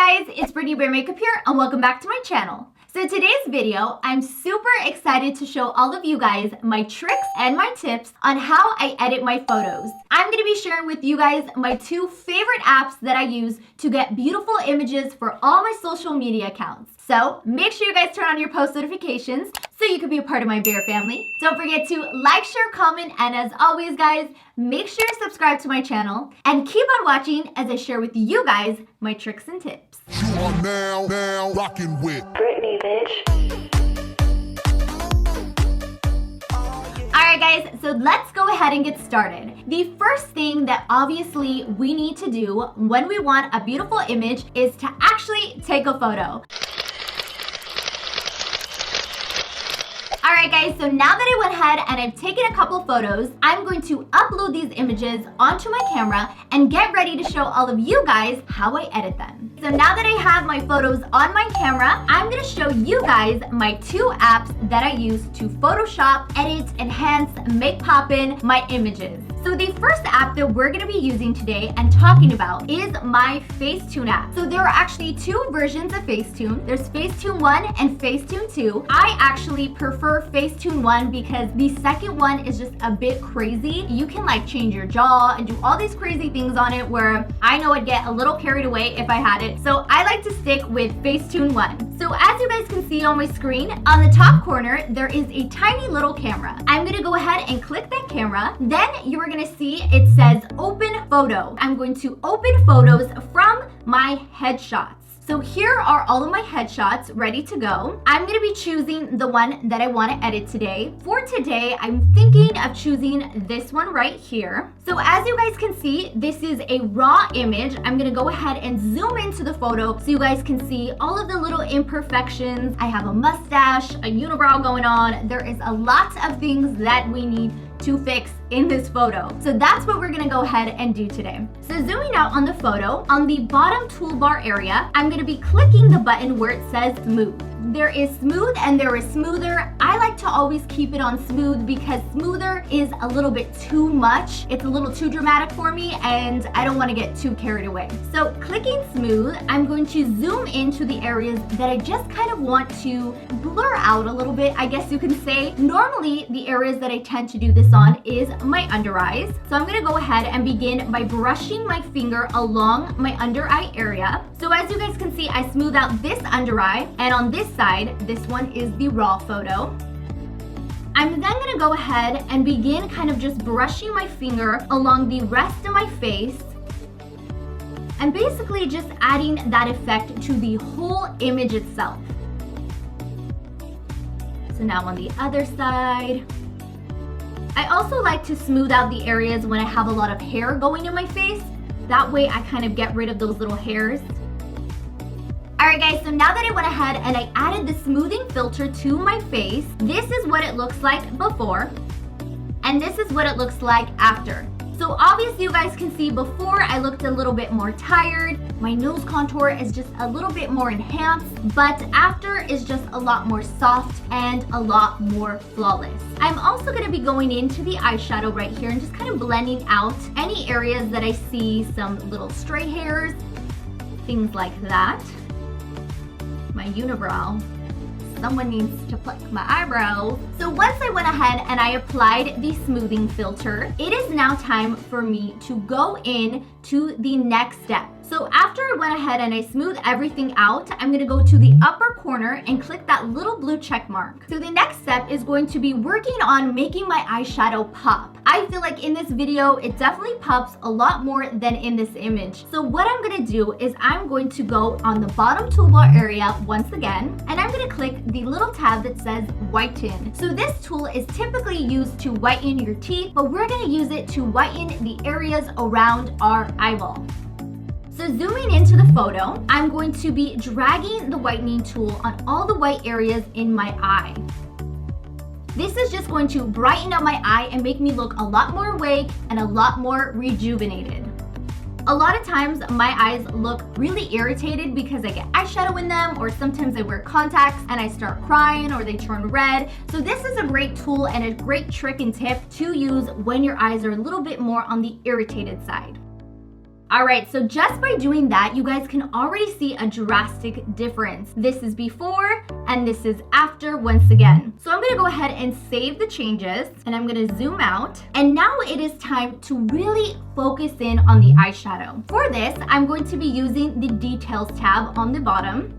guys, it's BrittanyBearMakeup here and welcome back to my channel. So today's video, I'm super excited to show all of you guys my tricks and my tips on how I edit my photos. I'm going to be sharing with you guys my two favorite apps that I use to get beautiful images for all my social media accounts. So make sure you guys turn on your post notifications so you can be a part of my bear family. Don't forget to like, share, comment, and as always guys, make sure to subscribe to my channel and keep on watching as I share with you guys my tricks and tips. You are now rocking with Brittany, bitch. Alright guys, so let's go ahead and get started. The first thing that obviously we need to do when we want a beautiful image is to actually take a photo. Alright guys, so now that I went ahead and I've taken a couple photos, I'm going to upload these images onto my camera and get ready to show all of you guys how I edit them. So now that I have my photos on my camera, I'm going to show you guys my two apps that I use to Photoshop, edit, enhance, make poppin' my images. So the first app that we're going to be using today and talking about is my Facetune app. So there are actually two versions of Facetune. There's Facetune 1 and Facetune 2. I actually prefer Facetune 1 because the second one is just a bit crazy. You can like change your jaw and do all these crazy things on it where I know I'd get a little carried away if I had it. So I like to stick with Facetune 1. So as you guys can see on my screen, on the top corner, there is a tiny little camera. I'm going to go ahead and click that camera. Then you are going to see it says open photo. I'm going to open photos from my headshots. So here are all of my headshots ready to go. I'm going to be choosing the one that I want to edit today. For today, I'm thinking of choosing this one right here. So as you guys can see, this is a raw image. I'm going to go ahead and zoom into the photo so you guys can see all of the little imperfections. I have a mustache, a unibrow going on. There is a lot of things that we need to fix in this photo. So that's what we're gonna go ahead and do today. So zooming out on the photo, on the bottom toolbar area, I'm gonna be clicking the button where it says smooth. There is smooth and there is smoother. I like to always keep it on smooth because smoother is a little bit too much. It's a little too dramatic for me and I don't want to get too carried away. So clicking smooth, I'm going to zoom into the areas that I just kind of want to blur out a little bit, I guess you can say. Normally, the areas that I tend to do this on is my under eyes. So I'm going to go ahead and begin by brushing my finger along my under eye area. So as you guys can see, I smooth out this under eye, and on this side, this one is the raw photo. I'm then going to go ahead and begin kind of just brushing my finger along the rest of my face and basically just adding that effect to the whole image itself. So now on the other side. I also like to smooth out the areas when I have a lot of hair going in my face. That way I kind of get rid of those little hairs. Alright guys, so now that I went ahead and I added the smoothing filter to my face, this is what it looks like before, and this is what it looks like after. So obviously you guys can see before I looked a little bit more tired, my nose contour is just a little bit more enhanced, but after is just a lot more soft and a lot more flawless. I'm also going to be going into the eyeshadow right here and just kind of blending out any areas that I see some little stray hairs, things like that. My unibrow. Someone needs to pluck my eyebrows. So once I went ahead and I applied the smoothing filter, it is now time for me to go in to the next step. So after I went ahead and I smoothed everything out, I'm going to go to the upper corner and click that little blue check mark. So the next step is going to be working on making my eyeshadow pop. I feel like in this video, it definitely pops a lot more than in this image. So what I'm going to do is I'm going to go on the bottom toolbar area once again, and I'm going to click the little tab that says whiten. So this tool is typically used to whiten your teeth, but we're going to use it to whiten the areas around our eyeball. So zooming into the photo, I'm going to be dragging the whitening tool on all the white areas in my eye. This is just going to brighten up my eye and make me look a lot more awake and a lot more rejuvenated. A lot of times my eyes look really irritated because I get eyeshadow in them, or sometimes I wear contacts and I start crying or they turn red. So this is a great tool and a great trick and tip to use when your eyes are a little bit more on the irritated side. All right, so just by doing that, you guys can already see a drastic difference. This is before and this is after once again. So I'm gonna go ahead and save the changes and I'm gonna zoom out. And now it is time to really focus in on the eyeshadow. For this, I'm going to be using the details tab on the bottom.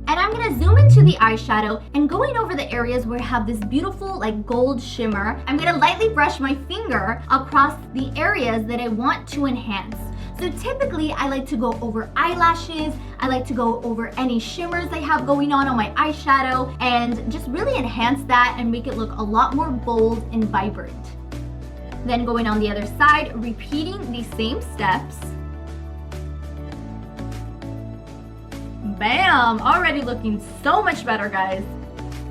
And I'm gonna zoom into the eyeshadow and going over the areas where I have this beautiful like gold shimmer. I'm gonna lightly brush my finger across the areas that I want to enhance. So typically I like to go over eyelashes, I like to go over any shimmers I have going on my eyeshadow and just really enhance that and make it look a lot more bold and vibrant. Then going on the other side, repeating the same steps. Bam! Already looking so much better, guys.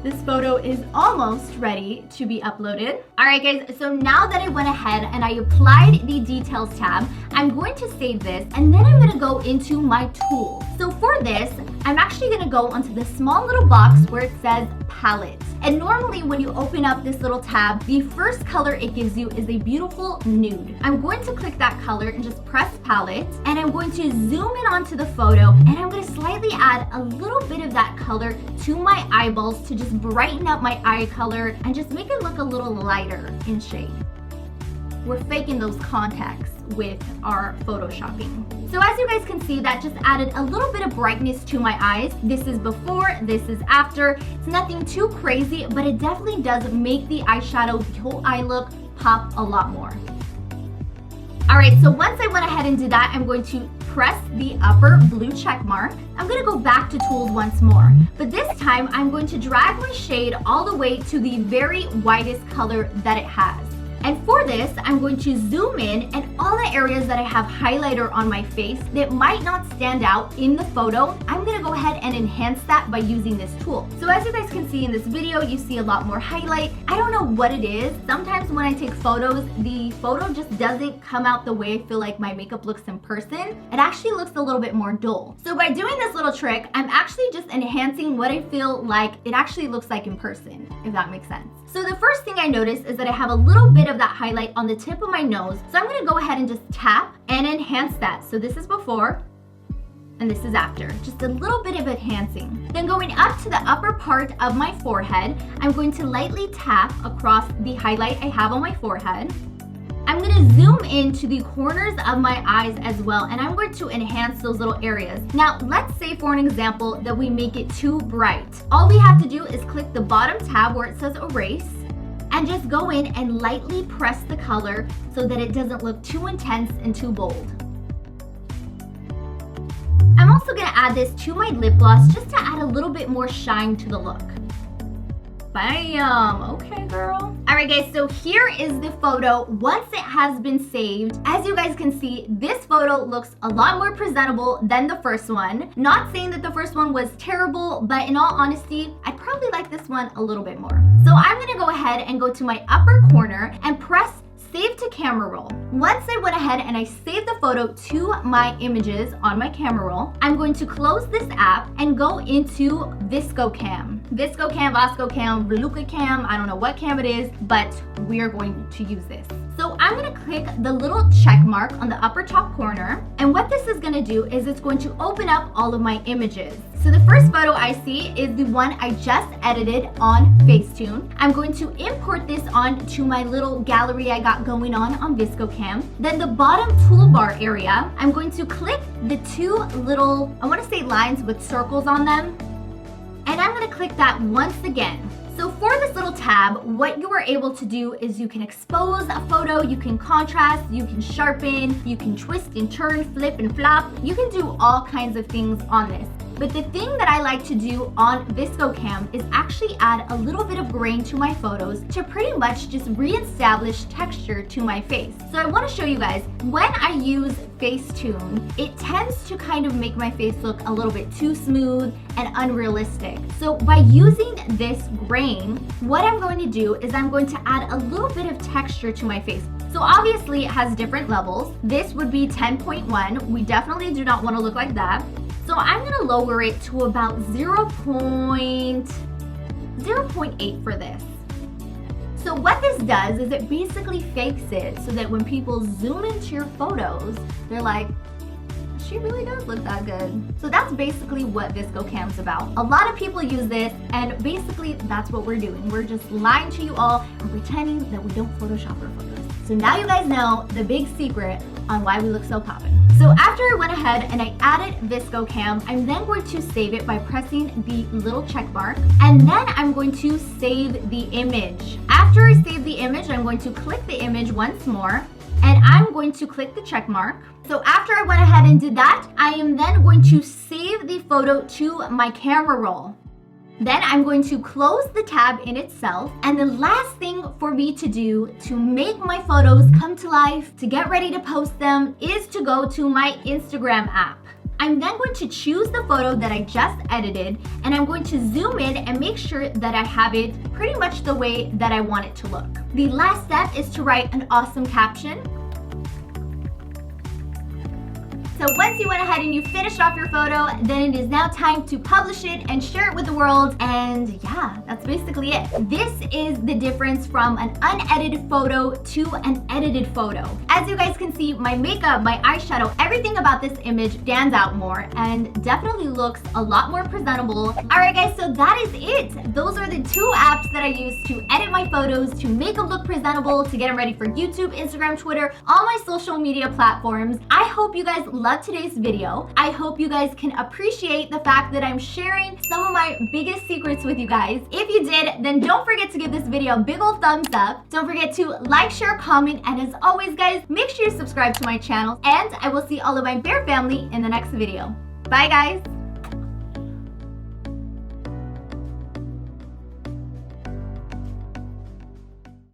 This photo is almost ready to be uploaded. All right, guys, so now that I went ahead and I applied the details tab, I'm going to save this and then I'm gonna go into my tools. So for this, I'm actually gonna go onto the small little box where it says palette. And normally when you open up this little tab, the first color it gives you is a beautiful nude. I'm going to click that color and just press palette and I'm going to zoom in onto the photo and I'm gonna slightly add a little bit of that color to my eyeballs to just brighten up my eye color and just make it look a little lighter in shade. We're faking those contacts with our photoshopping. So as you guys can see, that just added a little bit of brightness to my eyes. This is before, this is after. It's nothing too crazy, but it definitely does make the eyeshadow, the whole eye look, pop a lot more. All right, so once I went ahead and did that, I'm going to press the upper blue check mark. I'm gonna go back to tools once more, but this time I'm going to drag my shade all the way to the very widest color that it has. And for this, I'm going to zoom in and all the areas that I have highlighter on my face that might not stand out in the photo, I'm gonna go ahead and enhance that by using this tool. So as you guys can see in this video, you see a lot more highlight. I don't know what it is. Sometimes when I take photos, the photo just doesn't come out the way I feel like my makeup looks in person. It actually looks a little bit more dull. So by doing this little trick, I'm actually just enhancing what I feel like it actually looks like in person, if that makes sense. So the first thing I notice is that I have a little bit of that highlight on the tip of my nose. So I'm gonna go ahead and just tap and enhance that. So this is before and this is after. Just a little bit of enhancing. Then going up to the upper part of my forehead, I'm going to lightly tap across the highlight I have on my forehead. I'm gonna zoom into the corners of my eyes as well, and I'm going to enhance those little areas. Now, let's say for an example that we make it too bright. All we have to do is click the bottom tab where it says erase, and just go in and lightly press the color so that it doesn't look too intense and too bold. I'm also gonna add this to my lip gloss just to add a little bit more shine to the look. Bam! Okay, girl. All right, guys, so here is the photo once it has been saved. As you guys can see, this photo looks a lot more presentable than the first one. Not saying that the first one was terrible, but in all honesty, I'd probably like this one a little bit more. So I'm gonna go ahead and go to my upper corner and press Save to camera roll. Once I went ahead and I saved the photo to my images on my camera roll, I'm going to close this app and go into VSCO Cam. VSCO Cam, VSCO Cam, Veluca Cam, I don't know what cam it is, but we're going to use this. So I'm gonna click the little check mark on the upper top corner, and what this is gonna do is it's going to open up all of my images. So the first photo I see is the one I just edited on Facetune. I'm going to import this onto my little gallery I got going on VSCO Cam. Then the bottom toolbar area, I'm going to click the two little, I want to say lines with circles on them, and I'm going to click that once again. So for this little tab, what you are able to do is you can expose a photo, you can contrast, you can sharpen, you can twist and turn, flip and flop. You can do all kinds of things on this. But the thing that I like to do on VSCO Cam is actually add a little bit of grain to my photos to pretty much just reestablish texture to my face. So I want to show you guys, when I use Facetune, it tends to kind of make my face look a little bit too smooth and unrealistic. So by using this grain, what I'm going to do is I'm going to add a little bit of texture to my face. So obviously it has different levels. This would be 10.1. We definitely do not want to look like that. So I'm gonna lower it to about 0.8 for this. So what this does is it basically fakes it so that when people zoom into your photos, they're like, she really does look that good. So that's basically what VSCO Cam's about. A lot of people use this, and basically that's what we're doing. We're just lying to you all and pretending that we don't Photoshop our photos. So now you guys know the big secret on why we look so poppin'. So after I went ahead and I added VSCO Cam, I'm then going to save it by pressing the little check mark, and then I'm going to save the image. After I save the image, I'm going to click the image once more, and I'm going to click the check mark. So after I went ahead and did that, I am then going to save the photo to my camera roll. Then I'm going to close the tab in itself. And the last thing for me to do to make my photos come to life, to get ready to post them, is to go to my Instagram app. I'm then going to choose the photo that I just edited, and I'm going to zoom in and make sure that I have it pretty much the way that I want it to look. The last step is to write an awesome caption. So once you went ahead and you finished off your photo, then it is now time to publish it and share it with the world. And yeah, that's basically it. This is the difference from an unedited photo to an edited photo. As you guys can see, my makeup, my eyeshadow, everything about this image stands out more and definitely looks a lot more presentable. All right guys, so that is it. Those are the two apps that I use to edit my photos, to make them look presentable, to get them ready for YouTube, Instagram, Twitter, all my social media platforms. I hope you guys loved today's video. I hope you guys can appreciate the fact that I'm sharing some of my biggest secrets with you guys. If you did, then don't forget to give this video a big old thumbs up. Don't forget to like, share, comment, and as always guys, make sure you subscribe to my channel, and I will see all of my bear family in the next video. Bye guys!